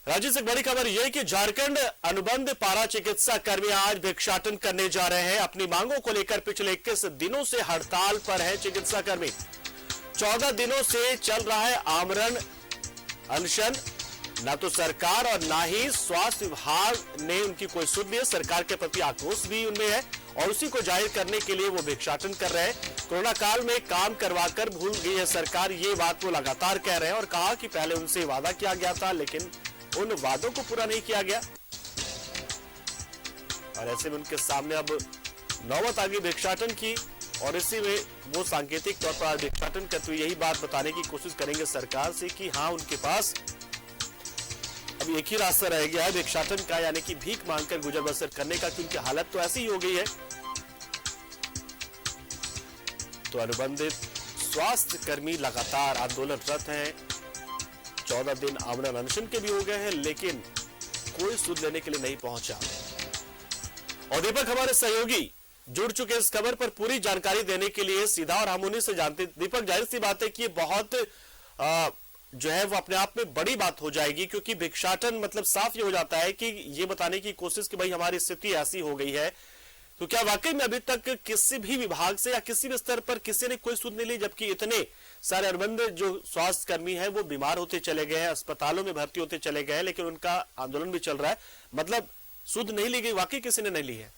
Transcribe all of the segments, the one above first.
राज्य से बड़ी खबर यह कि झारखंड अनुबंध पारा चिकित्सा कर्मी आज भिक्षाटन करने जा रहे हैं। अपनी मांगों को लेकर पिछले 21 दिनों से हड़ताल पर है चिकित्सा कर्मी। 14 दिनों से चल रहा है आमरण अनशन। न तो सरकार और ना ही स्वास्थ्य विभाग ने उनकी कोई सुध ली है। सरकार के प्रति आक्रोश भी उनमें है और उसी को जाहिर करने के लिए वो भिक्षाटन कर रहे हैं। कोरोना काल में काम करवाकर भूल गई है सरकार, ये बात वो लगातार कह रहे हैं और कहा कि पहले उनसे वादा किया गया था लेकिन उन वादों को पूरा नहीं किया गया और ऐसे में उनके सामने अब नौबत आ गई भिक्षाटन की। और इसी में वो सांकेतिक तौर पर भिक्षाटन करते हुए यही बात बताने की कोशिश करेंगे सरकार से कि हाँ, उनके पास अब एक ही रास्ता रह गया है भिक्षाटन का, यानी कि भीख मांगकर गुजर बसर करने का, क्योंकि हालत तो ऐसी ही हो गई है। तो अनुबंधित स्वास्थ्य कर्मी लगातार आंदोलनरत हैं। 14 दिन आमरण अनशन के भी हो गए हैं लेकिन कोई सुध लेने के लिए नहीं पहुंचा। और दीपक हमारे सहयोगी जुड़ चुके इस खबर पर पूरी जानकारी देने के लिए सीधा और हम उन्हीं से जानते। दीपक, जाहिर सी बात है कि ये बहुत जो है वो अपने आप में बड़ी बात हो जाएगी, क्योंकि भिक्षाटन मतलब साफ ये हो जाता है कि ये बताने की कोशिश कि भाई हमारी स्थिति ऐसी हो गई है। तो क्या वाकई में अभी तक किसी भी विभाग से या किसी भी स्तर पर किसी ने कोई सुध नहीं ली, जबकि इतने सारे अनुबंध जो स्वास्थ्य कर्मी हैं वो बीमार होते चले गए हैं, अस्पतालों में भर्ती होते चले गए हैं, लेकिन उनका आंदोलन भी चल रहा है। मतलब सुध नहीं ली गई, वाकई किसी ने नहीं ली है।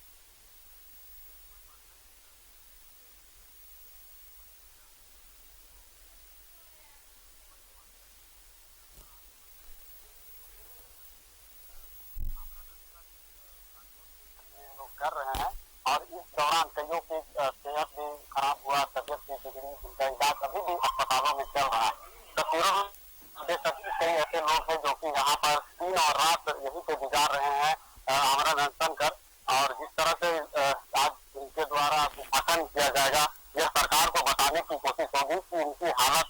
कर रहे हैं और इस दौरान कईयों की सेहत भी खराब हुआ, तबियत भी बिगड़ी, जिनका इलाज अभी भी अस्पतालों में चल रहा है। तस्वीरों में देख सकते कई ऐसे लोग हैं जो कि यहाँ पर दिन और रात यहीं पे गुजार रहे हैं आमरण अनशन कर। और जिस तरह से आज इनके द्वारा भिक्षाटन किया जाएगा, यह सरकार को बताने की कोशिश होगी कि इनकी हालत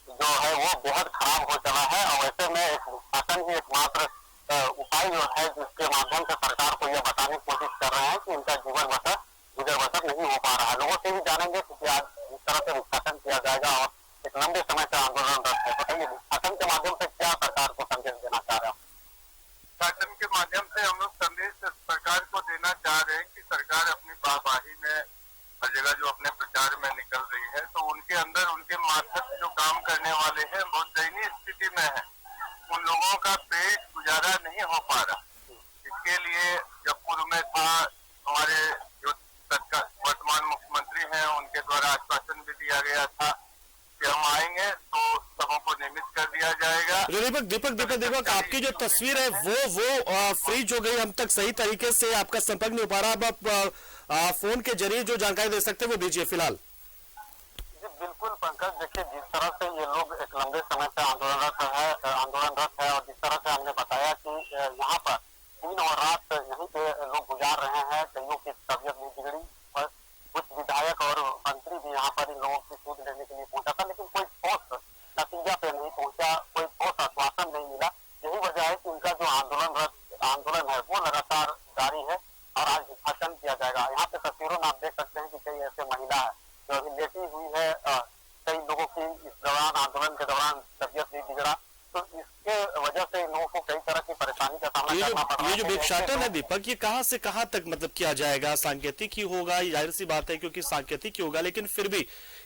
जो है वो बेहद खराब हो चला है और ऐसे में भिक्षाटन ही एकमात्र उपाय जो है जिसके माध्यम से सरकार को यह बताने की कोशिश कर रहे हैं कि उनका जीवन बसर गुजर बसर नहीं हो पा रहा है। लोगों से भी जानेंगे कि आज जिस तरह से भिक्षाटन किया जाएगा और एक लंबे समय से आंदोलनरत है, बताइए भिक्षाटन के माध्यम से क्या सरकार को संदेश देना चाह रहे हैं? भिक्षाटन के माध्यम से हम लोग संदेश सरकार को देना चाह रहे हैं कि सरकार अपनी वाहवाही में हर जगह जो अपने प्रचार में निकल रही है, तो उनके अंदर उनके मातहत जो काम करने वाले हैं बहुत दयनीय स्थिति में है। उन लोगों का पेट गुजारा नहीं हो पा रहा। इसके लिए जब पूर्व में था, हमारे जो वर्तमान मुख्यमंत्री हैं उनके द्वारा आश्वासन भी दिया गया था कि हम आएंगे तो सबों को नियमित कर दिया जाएगा। दीपक आपकी जो तस्वीर है वो फ्रीज हो गई, हम तक सही तरीके से आपका संपर्क नहीं हो पा रहा। अब आप फोन के जरिए जो जानकारी दे सकते हैं वो दीजिए फिलहाल। बिल्कुल पंकज, देखिए जिस तरह से ये लोग एक लंबे समय से आंदोलनरत है और जिस तरह से हमने बताया कि यहाँ पर दिन और रात यहीं पे लोग गुजार रहे हैं, कईयों की तबियत भी बिगड़ी और कुछ विधायक और मंत्री भी यहाँ पर इन लोगों की सुध लेने के लिए पहुंचा था, लेकिन कोई ठोस नतीजा पे नहीं पहुंचा, कोई ठोस आश्वासन नहीं मिला। यही वजह है कि उनका जो आंदोलन है वो लगातार जारी है और आज भिक्षाटन किया जाएगा। यहाँ पे तस्वीरों में आप देख सकते हैं कि कई ऐसे महिला है जो अभी लेटी हुई है। कई लोगों की इस दौरान आंदोलन के दौरान तबियत भी बिगड़ा, तो इसके वजह से इन लोगों को कई तरह की परेशानी का सामना करना पड़ रहा है। ये जो भिक्षाटन है दीपक, ये कहाँ से कहाँ तक मतलब किया जाएगा? सांकेतिक ही होगा, जाहिर सी बात है क्योंकि सांकेतिक ही होगा, लेकिन फिर भी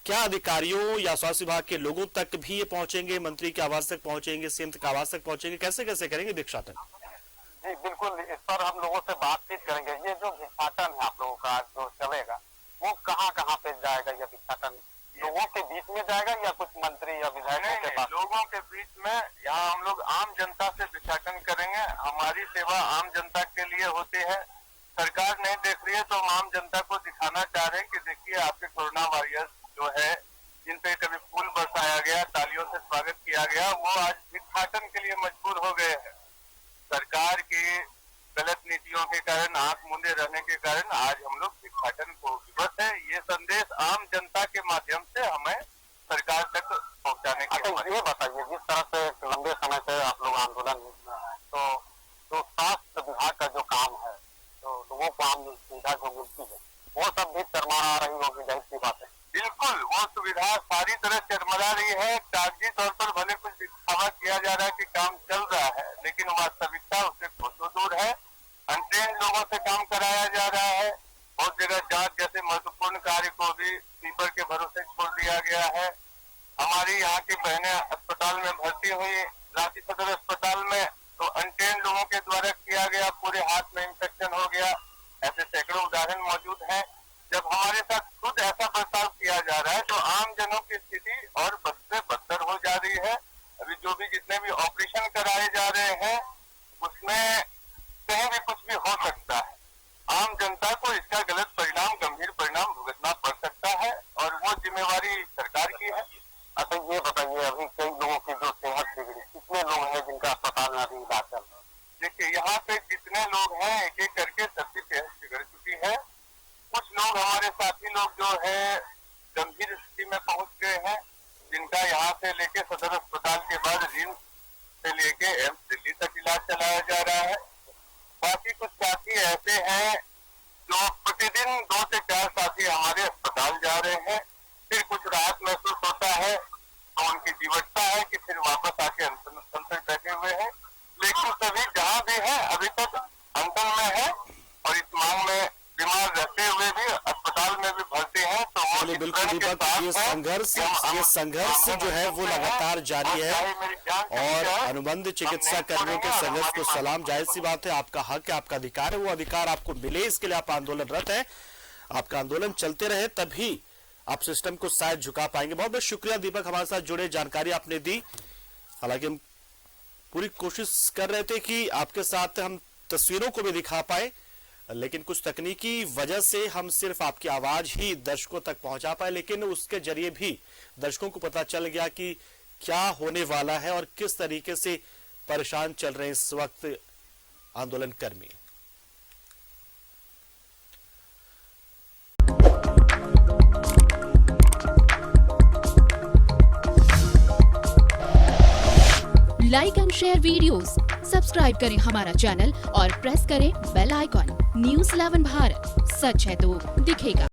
क्या अधिकारियों या स्वास्थ्य विभाग के लोगों तक भी ये पहुंचेंगे? मंत्री के आवास तक पहुंचेंगे, सीएम के आवास तक पहुंचेंगे? कैसे कैसे करेंगे भिक्षाटन? जी बिल्कुल, इस पर हम लोगों से बातचीत करेंगे। ये जो भिक्षाटन है आप लोगों का जो चलेगा वो कहाँ कहाँ पे जाएगा? यह भिक्षाटन लोगों के बीच में जाएगा या कुछ मंत्री या विधायकों के पास? लोगों के बीच में। यहाँ हम लोग आम जनता से भिक्षाटन करेंगे। हमारी सेवा आम जनता के लिए होती है। सरकार नहीं देख रही है तो हम आम जनता को दिखाना चाह रहे हैं कि देखिए आपके कोरोना वॉरियर्स जो है, जिन पे कभी फूल बरसाया गया, तालियों से स्वागत किया गया, वो आज भिक्षाटन के लिए मजबूर हो गए हैं। सरकार की गलत नीतियों के कारण, आंख मूंदे रहने के कारण आज हम लोग भिक्षाटन को विवश है। ये संदेश आम जनता के माध्यम से हमें सरकार तक पहुंचाने की। अच्छा ये बताइए, जिस तरह से लंबे समय से आप लोग आंदोलन में हैं, तो जो स्वास्थ्य विभाग का जो काम है, तो लोगों को आम सुविधा जो मिलती है वो सब भी चरमरा रही होगी, जाहिर सी बात है। बिल्कुल, वो सुविधा सारी तरह चरमरा रही है। कागजी तौर पर भले कुछ दिखावा किया जा रहा है कि काम चल रहा है, लेकिन वास्तविकता उससे कोसों दूर है। अनट्रेन लोगों से काम कराया जा रहा है। बहुत जगह जांच जैसे महत्वपूर्ण कार्य को भी स्लीपर के भरोसे छोड़ दिया गया है। हमारी यहाँ की बहनें अस्पताल में भर्ती हुई, रांची सदर अस्पताल में, तो अनट्रेन लोगों के द्वारा किया गया, पूरे हाथ में इंफेक्शन हो गया। ऐसे सैकड़ों उदाहरण मौजूद हैं। जब हमारे साथ खुद ऐसा बर्ताव किया जा रहा है तो आम जनों की स्थिति और बद से बदतर हो जा रही है। अभी जो भी जितने भी ऑपरेशन कराए जा रहे हैं उसमें कहीं भी कुछ भी हो सकता है। आम जनता को इसका गलत परिणाम, गंभीर परिणाम भुगतना पड़ सकता है और वो जिम्मेवारी सरकार की है। अच्छा ये बताइए, अभी कई लोगों की जो सेहत बिगड़ी, कितने लोग हैं जिनका अस्पताल में अभी इलाज चल रहा है? देखिए यहाँ पे जितने लोग हैं एक एक करके सबकी सेहत बिगड़ चुकी है। कुछ लोग हमारे साथी लोग जो है गंभीर स्थिति में पहुंच गए हैं, जिनका यहाँ से लेके सदर अस्पताल के बाद रिम्स से लेके एम्स दिल्ली तक इलाज चलाया जा रहा है। बाकी कुछ साथी ऐसे हैं जो प्रतिदिन 2 से 4 साथी हमारे अस्पताल जा रहे हैं। फिर कुछ राहत महसूस होता है तो उनकी जीवटता है कि फिर वापस आके अनशन पर बैठे हुए हैं। लेकिन सभी जहाँ भी है अभी तक अनशन में है और इस मांग में बीमार रहते हुए भी अस्पताल में भी भर्ती हैं। तो वो चलिए बिल्कुल दीपक, ये संघर्ष जो है वो लगातार जारी है और अनुबंध चिकित्सा कर्मियों के संघर्ष को सलाम। जाहिर सी बात है, आपका हक है, आपका अधिकार है, वो अधिकार आपको मिले, इसके लिए आप आंदोलनरत हैं। आपका आंदोलन चलते रहे तभी आप सिस्टम को शायद झुका पाएंगे। बहुत बहुत शुक्रिया दीपक, हमारे साथ जुड़े, जानकारी आपने दी। हालांकि हम पूरी कोशिश कर रहे थे कि आपके साथ हम तस्वीरों को भी दिखा पाए, लेकिन कुछ तकनीकी वजह से हम सिर्फ आपकी आवाज ही दर्शकों तक पहुंचा पाए। लेकिन उसके जरिए भी दर्शकों को पता चल गया कि क्या होने वाला है और किस तरीके से परेशान चल रहे हैं इस वक्त आंदोलन कर्मी। Like and share videos, subscribe करें हमारा चैनल और प्रेस करें बेल आइकॉन। न्यूज़ 11 भारत, सच है तो दिखेगा।